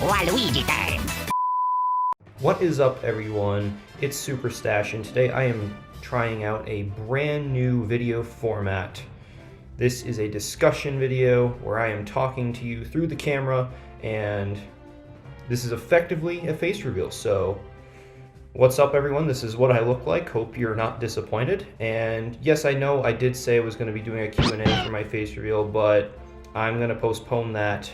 Waluigi time! What is up, everyone? It's Super Stache, and today I am trying out a brand new video format. This is a discussion video where I am talking to you through the camera, and this is effectively a face reveal. So, what's up, everyone? This is what I look like. Hope you're not disappointed. And yes, I know I did say I was going to be doing a Q&A for my face reveal, but I'm going to postpone that.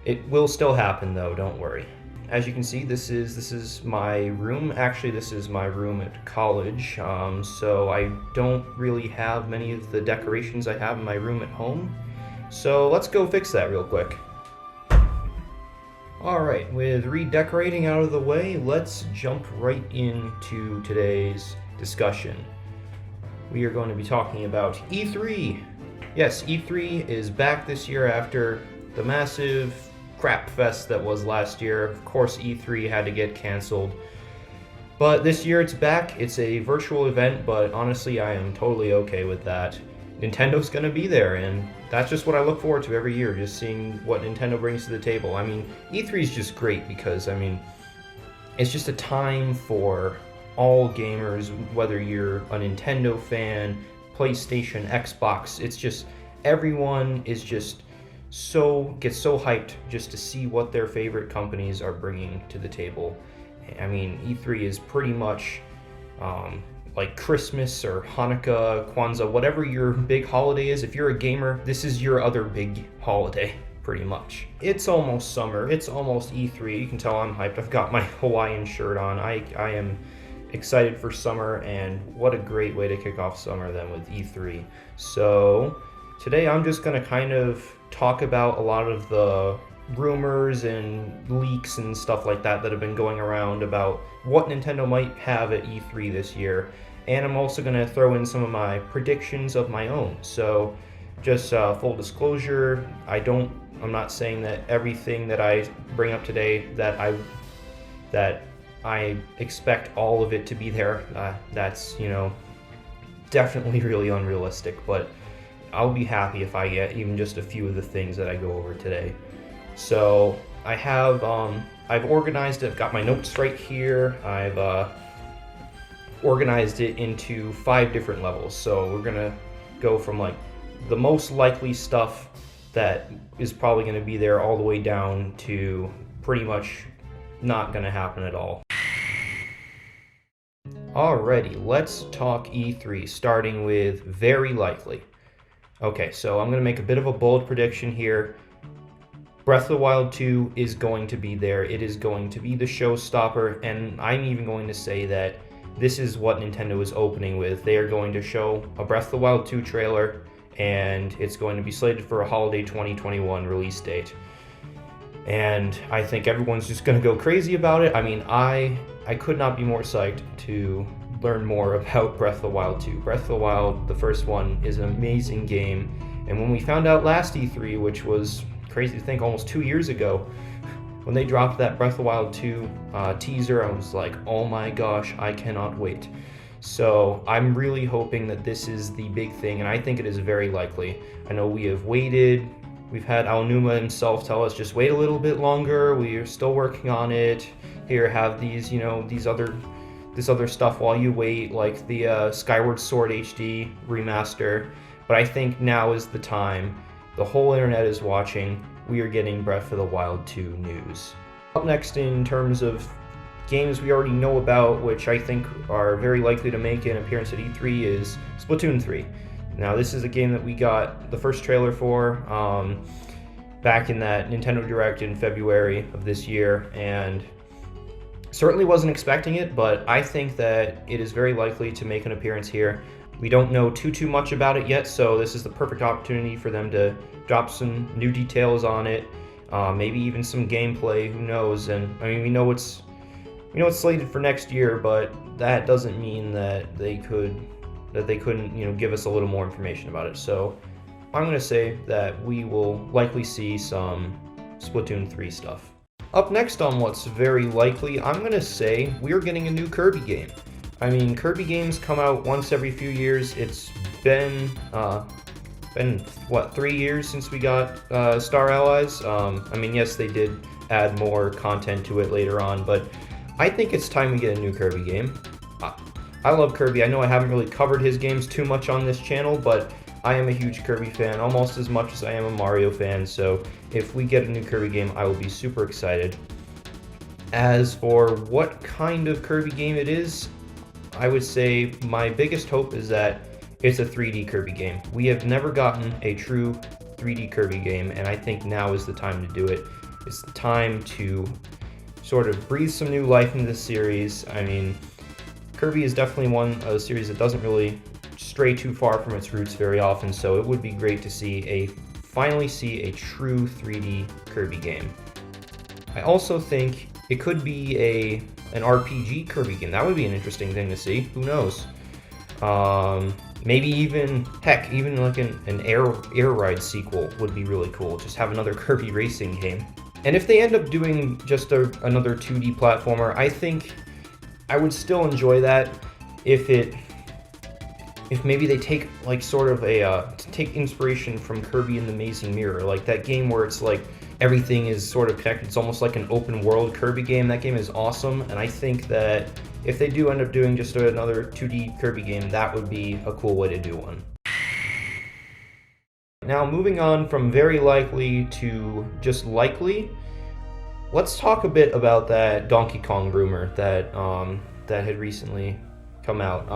It will still happen, though, don't worry. As you can see, this is my room. Actually, this is my room at college, so I don't really have many of the decorations I have in my room at home. So let's go fix that real quick. Alright, with redecorating out of the way, let's jump right into today's discussion. We are going to be talking about E3. Yes, E3 is back this year after the massive crap fest that was last year. Of course, E3 had to get canceled. But this year it's back. It's a virtual event, but honestly, I am totally okay with that. Nintendo's gonna be there, and that's just what I look forward to every year, just seeing what Nintendo brings to the table. I mean, E3 is just great because, I mean, it's just a time for all gamers, whether you're a Nintendo fan, PlayStation, Xbox. It's just, everyone is just gets so hyped just to see what their favorite companies are bringing to the table. I mean, E3 is pretty much like Christmas or Hanukkah, Kwanzaa, whatever your big holiday is. If you're a gamer, this is your other big holiday, pretty much. It's almost summer. It's almost E3. You can tell I'm hyped. I've got my Hawaiian shirt on. I am excited for summer, and what a great way to kick off summer then with E3. So today I'm just going to kind of talk about a lot of the rumors and leaks and stuff like that have been going around about what Nintendo might have at E3 this year. And I'm also going to throw in some of my predictions of my own. So just full disclosure, I'm not saying that everything that I bring up today that I expect all of it to be there. That's, definitely really unrealistic, but I'll be happy if I get even just a few of the things that I go over today. So I have, I've organized it. I've got my notes right here. I've organized it into 5 different levels. So we're gonna go from like the most likely stuff that is probably gonna be there all the way down to pretty much not gonna happen at all. Alrighty, let's talk E3, starting with very likely. Okay, so I'm going to make a bit of a bold prediction here. Breath of the Wild 2 is going to be there. It is going to be the showstopper, and I'm even going to say that this is what Nintendo is opening with. They are going to show a Breath of the Wild 2 trailer, and it's going to be slated for a holiday 2021 release date. And I think everyone's just going to go crazy about it. I mean, I could not be more psyched to learn more about Breath of the Wild 2. Breath of the Wild, the first one, is an amazing game. And when we found out last E3, which was crazy to think almost 2 years ago, when they dropped that Breath of the Wild 2 teaser, I was like, oh my gosh, I cannot wait. So I'm really hoping that this is the big thing, and I think it is very likely. I know we have waited. We've had Aonuma himself tell us, just wait a little bit longer. We are still working on it. Here, have these, this other stuff while you wait, like the Skyward Sword HD remaster. But I think now is the time. The whole internet is watching. We are getting Breath of the Wild 2 news. Up next, in terms of games we already know about, which I think are very likely to make an appearance at E3, is Splatoon 3. Now, this is a game that we got the first trailer for back in that Nintendo Direct in February of this year, and certainly wasn't expecting it, but I think that it is very likely to make an appearance here. We don't know too much about it yet, so this is the perfect opportunity for them to drop some new details on it, maybe even some gameplay, who knows. And I mean, we know it's slated for next year, but that doesn't mean that they couldn't give us a little more information about it. So I'm going to say that we will likely see some Splatoon 3 stuff. Up next on what's very likely, I'm going to say we're getting a new Kirby game. I mean, Kirby games come out once every few years. It's been what, 3 years since we got Star Allies? I mean, yes, they did add more content to it later on, but I think it's time we get a new Kirby game. I love Kirby. I know I haven't really covered his games too much on this channel, but I am a huge Kirby fan, almost as much as I am a Mario fan, so if we get a new Kirby game, I will be super excited. As for what kind of Kirby game it is, I would say my biggest hope is that it's a 3D Kirby game. We have never gotten a true 3D Kirby game, and I think now is the time to do it. It's time to sort of breathe some new life into the series. I mean, Kirby is definitely a series that doesn't really stray too far from its roots very often, so it would be great to finally see a true 3D Kirby game. I also think it could be an RPG Kirby game. That would be an interesting thing to see. Who knows? Maybe even like an air ride sequel would be really cool. Just have another Kirby racing game. And if they end up doing just another 2D platformer, I think I would still enjoy that if maybe they take like sort of take inspiration from Kirby and the Amazing Mirror, like that game where it's like everything is sort of connected. It's almost like an open world Kirby game. That game is awesome, and I think that if they do end up doing just another 2D Kirby game, that would be a cool way to do one. Now, moving on from very likely to just likely, let's talk a bit about that Donkey Kong rumor that had recently come out,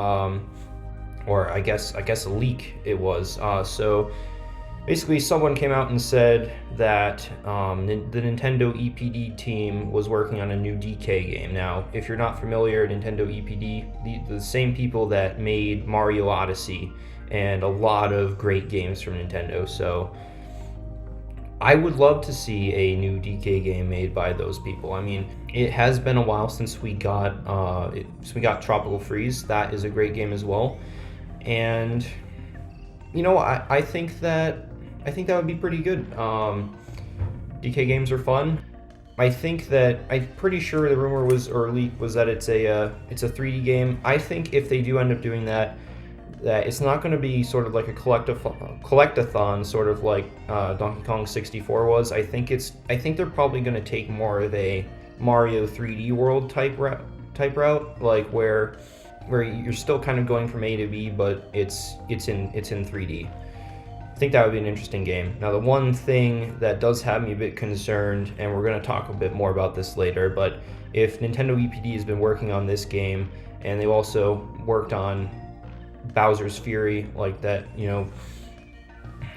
or I guess a leak it was. So basically, someone came out and said that the Nintendo EPD team was working on a new DK game. Now, if you're not familiar, Nintendo EPD, the same people that made Mario Odyssey and a lot of great games from Nintendo. So I would love to see a new DK game made by those people. I mean, it has been a while since we got Tropical Freeze. That is a great game as well, and you know, I think that would be pretty good. DK games are fun. I'm pretty sure the rumor was, or leak was, that it's a 3D game. I think if they do end up doing that it's not going to be sort of like a collectathon, sort of like Donkey Kong 64 was. I think they're probably going to take more of a Mario 3D World type route, like where you're still kind of going from A to B, but it's in 3D. I think that would be an interesting game. Now, the one thing that does have me a bit concerned, and we're going to talk a bit more about this later, but if Nintendo EPD has been working on this game, and they've also worked on Bowser's Fury, like that, you know,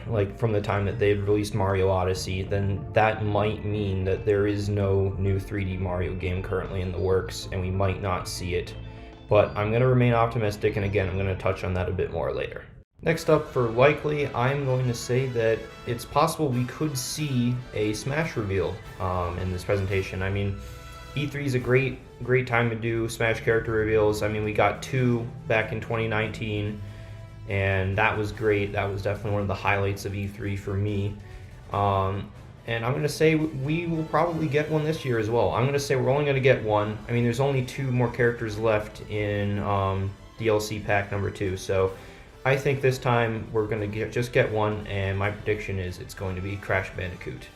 like from the time that they released Mario Odyssey, then that might mean that there is no new 3D Mario game currently in the works, and we might not see it. But I'm going to remain optimistic, and again, I'm going to touch on that a bit more later. Next up, for likely, I'm going to say that it's possible we could see a Smash reveal in this presentation. I mean, E3 is a great time to do Smash character reveals. I mean, we got 2 back in 2019, and that was great. That was definitely one of the highlights of E3 for me. And I'm going to say we will probably get one this year as well. I'm going to say we're only going to get one. I mean, there's only 2 more characters left in DLC pack number 2, so I think this time we're going to just get one, and my prediction is it's going to be Crash Bandicoot.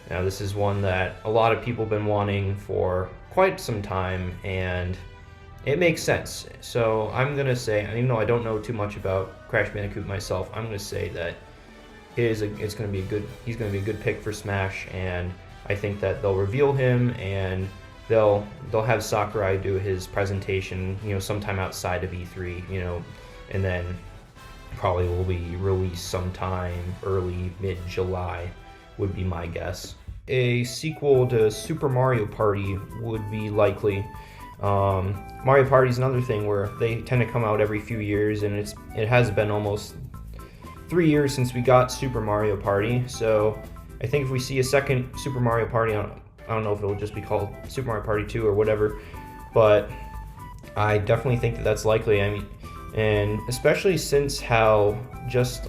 Now, this is one that a lot of people have been wanting for quite some time, and it makes sense. So I'm going to say, even though I don't know too much about Crash Bandicoot myself, I'm going to say that he's going to be a good pick for Smash, and I think that they'll reveal him, and they'll have Sakurai do his presentation, you know, sometime outside of E3, you know, and then probably will be released sometime early mid-July would be my guess. A sequel to Super Mario Party would be likely. Mario Party is another thing where they tend to come out every few years, and it has been almost 3 years since we got Super Mario Party. So I think if we see a second Super Mario Party, I don't know if it'll just be called Super Mario Party 2 or whatever, but I definitely think that that's likely. I mean, and especially since how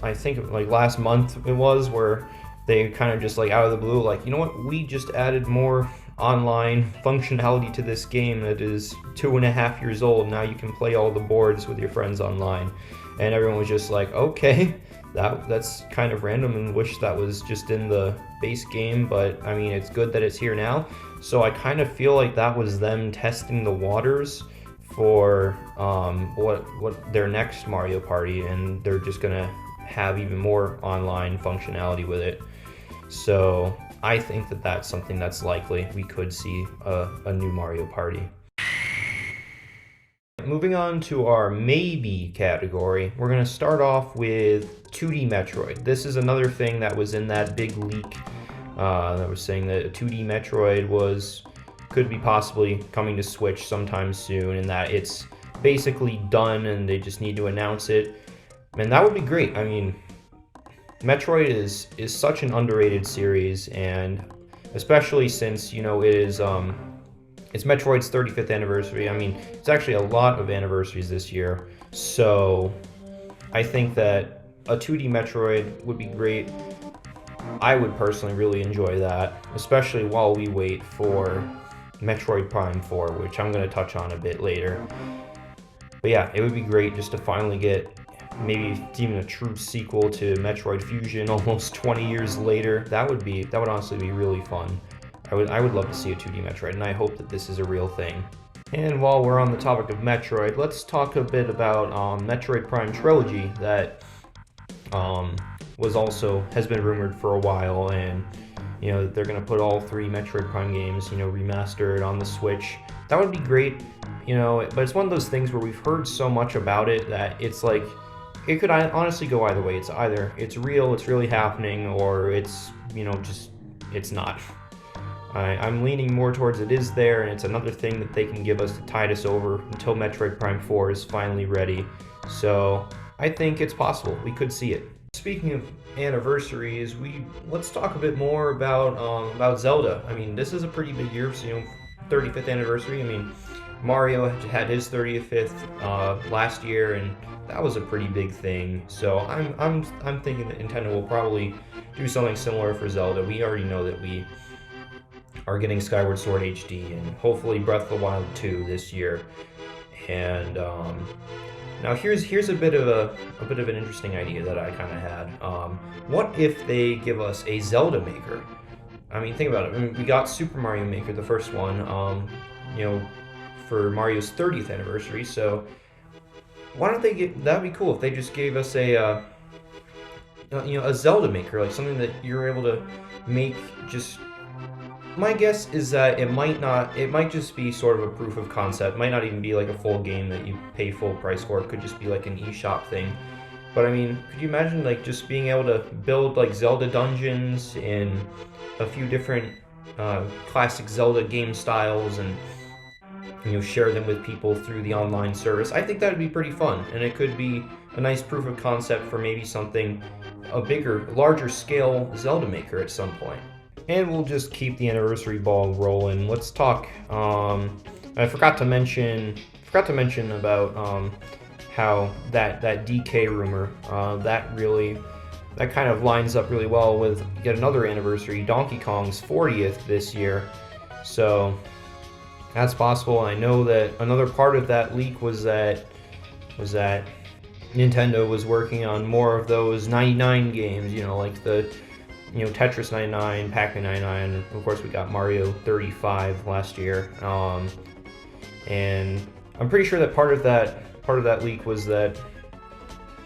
I think like last month it was, where they kind of just like out of the blue, like, you know what, we just added more online functionality to this game that is 2.5 years old. Now you can play all the boards with your friends online. And everyone was just like, okay, that's kind of random, and wish that was just in the base game, but I mean, it's good that it's here now. So I kind of feel like that was them testing the waters for what their next Mario Party, and they're just gonna have even more online functionality with it. So I think that that's something that's likely. We could see a new Mario Party. Moving on to our maybe category, we're going to start off with 2D Metroid. This is another thing that was in that big leak that was saying that a 2D Metroid could be possibly coming to Switch sometime soon, and that it's basically done and they just need to announce it. And that would be great. I mean, Metroid is such an underrated series, and especially since, you know, it's Metroid's 35th anniversary. I mean, it's actually a lot of anniversaries this year. So I think that a 2D Metroid would be great. I would personally really enjoy that, especially while we wait for Metroid Prime 4, which I'm going to touch on a bit later. But yeah, it would be great just to finally get maybe even a true sequel to Metroid Fusion almost 20 years later. That would honestly be really fun. I would love to see a 2D Metroid, and I hope that this is a real thing. And while we're on the topic of Metroid, let's talk a bit about Metroid Prime Trilogy that has been rumored for a while, and you know, they're gonna put all 3 Metroid Prime games, you know, remastered on the Switch. That would be great, you know, but it's one of those things where we've heard so much about it that it's like, it could honestly go either way. It's either it's real, it's really happening, or it's, you know, just, it's not. I'm leaning more towards it is there, and it's another thing that they can give us to tide us over until Metroid Prime 4 is finally ready. So I think it's possible. We could see it. Speaking of anniversaries, let's talk a bit more about Zelda. I mean, this is a pretty big year, so, you know, 35th anniversary. I mean, Mario had his 35th last year, and that was a pretty big thing. So I'm thinking that Nintendo will probably do something similar for Zelda. We already know that we are getting Skyward Sword HD and hopefully Breath of the Wild 2 this year. And now here's a bit of an interesting idea that I kind of had. What if they give us a Zelda Maker? I mean, think about it. I mean, we got Super Mario Maker, the first one, you know, for Mario's 30th anniversary. So why don't they that'd be cool if they just gave us a you know, a Zelda Maker, like something that you're able to make. Just, my guess is that it might just be sort of a proof of concept. It might not even be like a full game that you pay full price for. It could just be like an eShop thing. But I mean, could you imagine like just being able to build like Zelda dungeons in a few different classic Zelda game styles, and you know, share them with people through the online service? I think that would be pretty fun, and it could be a nice proof of concept for maybe something, a bigger, larger scale Zelda Maker at some point. And we'll just keep the anniversary ball rolling. Let's talk. I forgot to mention about how that DK rumor that kind of lines up really well with yet another anniversary, Donkey Kong's 40th this year. So that's possible. I know that another part of that leak was that Nintendo was working on more of those 99 games, you know, like the, you know, Tetris 99, Pac-Man 99, of course we got Mario 35 last year. And I'm pretty sure that part of that leak was that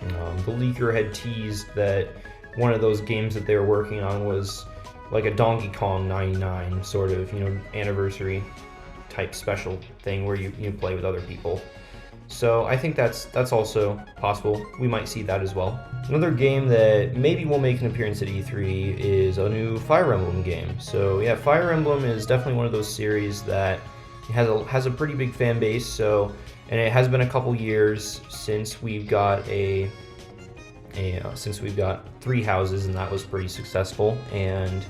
the leaker had teased that one of those games that they were working on was like a Donkey Kong 99 sort of, you know, anniversary type special thing where you play with other people. So I think that's also possible. We might see that as well. Another game that maybe will make an appearance at E3 is a new Fire Emblem game. So yeah, Fire Emblem is definitely one of those series that has a pretty big fan base. So, and it has been a couple years since we've got since we've got 3 houses, and that was pretty successful. And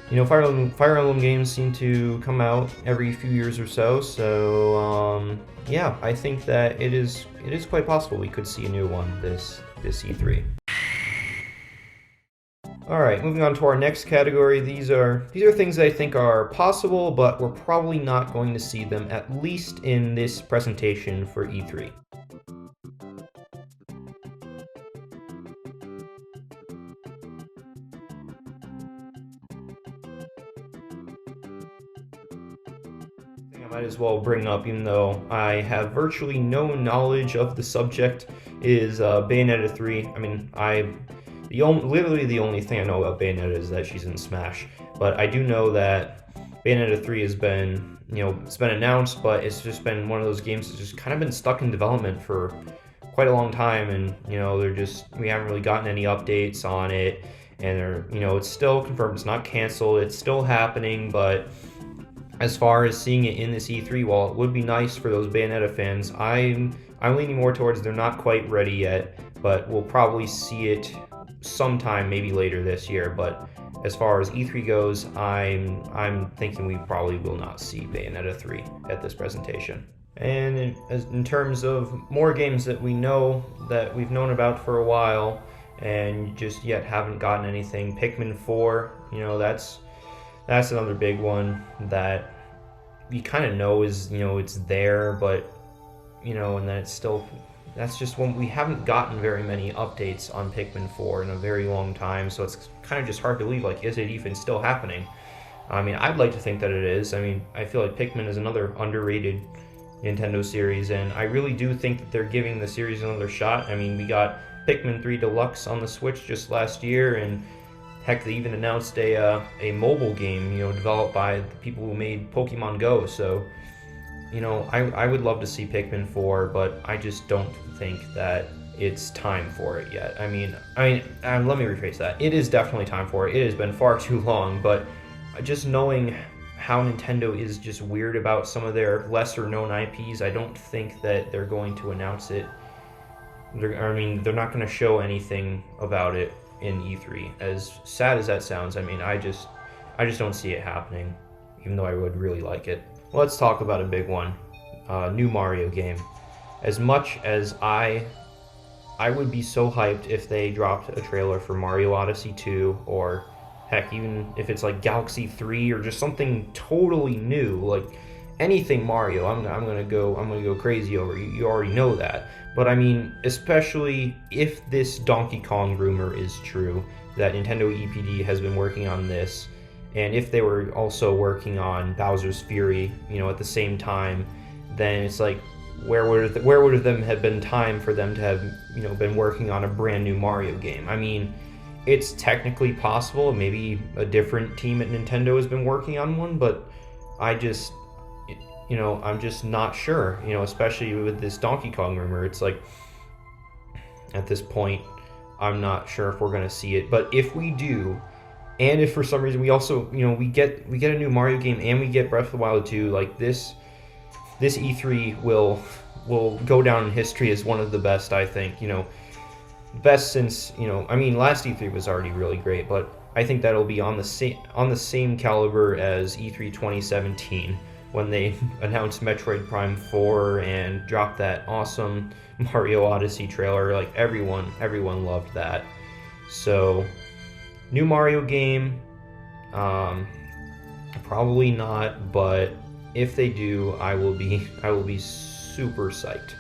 you know, Fire Emblem games seem to come out every few years or so. So yeah, I think that it is quite possible we could see a new one this E3. All right, moving on to our next category. These are things that I think are possible, but we're probably not going to see them, at least in this presentation for E3. I might as well bring up, even though I have virtually no knowledge of the subject, is Bayonetta 3. I mean, literally the only thing I know about Bayonetta is that she's in Smash. But I do know that Bayonetta 3 has been, it's been announced, but it's just been one of those games that's just kind of been stuck in development for quite a long time, and we haven't really gotten any updates on it, and it's still confirmed, it's not canceled, it's still happening. But as far as seeing it in this E3, while it would be nice for those Bayonetta fans, I'm leaning more towards they're not quite ready yet, but we'll probably see it sometime, maybe later this year. But as far as E3 goes, I'm thinking we probably will not see Bayonetta 3 at this presentation. And in terms of more games that we've known about for a while and just yet haven't gotten anything, Pikmin 4, that's another big one that you kind of know is, it's there, but and then that's just one. We haven't gotten very many updates on Pikmin 4 in a very long time, so it's kind of just hard to believe, like, is it even still happening? I mean, I'd like to think that it is. I mean, I feel like Pikmin is another underrated Nintendo series, and I really do think that they're giving the series another shot. I mean, we got Pikmin 3 Deluxe on the Switch just last year, and heck, they even announced a mobile game, developed by the people who made Pokemon Go. So, I would love to see Pikmin 4, but I just don't think that it's time for it yet. I mean, let me rephrase that. It is definitely time for it. It has been far too long, but just knowing how Nintendo is just weird about some of their lesser known IPs, I don't think that they're going to announce it. They're not going to show anything about it in E3. As sad as that sounds, I just don't see it happening, even though I would really like it. Let's talk about a big one, new Mario game. As much as I would be so hyped if they dropped a trailer for Mario Odyssey 2, or heck, even if it's like Galaxy 3 or just something totally new, like anything Mario, I'm gonna go crazy over. You already know that. But I mean, especially if this Donkey Kong rumor is true, that Nintendo EPD has been working on this, and if they were also working on Bowser's Fury, at the same time, then it's like, where would them have been time for them to have, been working on a brand new Mario game? I mean, it's technically possible. Maybe a different team at Nintendo has been working on one, but I'm just not sure, especially with this Donkey Kong rumor. It's like, at this point, I'm not sure if we're going to see it. But if we do, and if for some reason we also, we get a new Mario game and we get Breath of the Wild 2, like this E3 will go down in history as one of the best, I think, best since, last E3 was already really great, but I think that'll be on the same caliber as E3 2017, when they announced Metroid Prime 4 and dropped that awesome Mario Odyssey trailer. Like, everyone loved that. So, new Mario game, probably not, but if they do, I will be super psyched.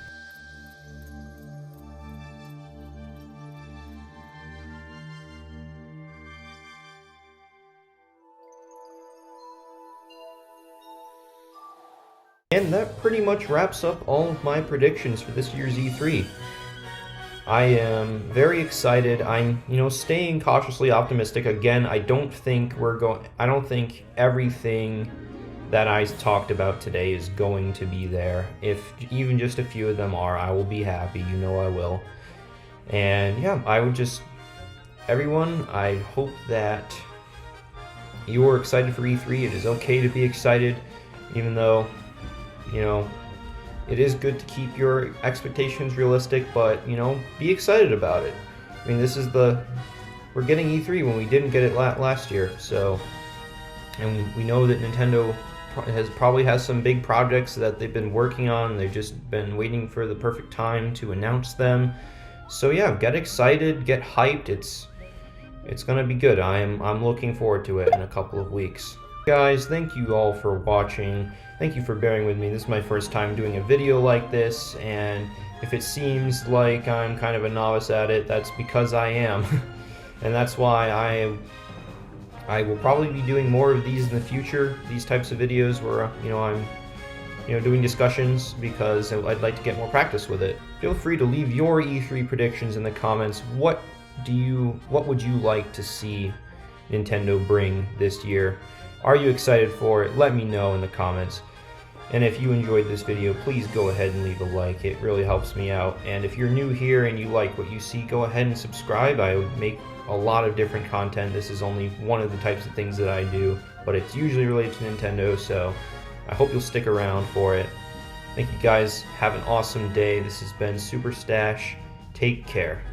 And that pretty much wraps up all of my predictions for this year's E3. I am very excited. I'm, staying cautiously optimistic. Again, I don't think everything that I talked about today is going to be there. If even just a few of them are, I will be happy. I will. And yeah, everyone, I hope that you are excited for E3. It is okay to be excited, even though, it is good to keep your expectations realistic, but, be excited about it. I mean, we're getting E3 when we didn't get it last year, so, and we know that Nintendo probably has some big projects that they've been working on. They've just been waiting for the perfect time to announce them. So yeah, get excited, get hyped. It's gonna be good. I'm looking forward to it in a couple of weeks. Guys, thank you all for watching. Thank you for bearing with me. This is my first time doing a video like this, and if it seems like I'm kind of a novice at it, that's because I am. And that's why I will probably be doing more of these in the future, these types of videos where, I'm doing discussions because I'd like to get more practice with it. Feel free to leave your E3 predictions in the comments. What would you like to see Nintendo bring this year? Are you excited for it? Let me know in the comments. And if you enjoyed this video, please go ahead and leave a like. It really helps me out. And if you're new here and you like what you see, go ahead and subscribe. I make a lot of different content. This is only one of the types of things that I do, but it's usually related to Nintendo, so I hope you'll stick around for it. Thank you guys. Have an awesome day. This has been Super Stache. Take care.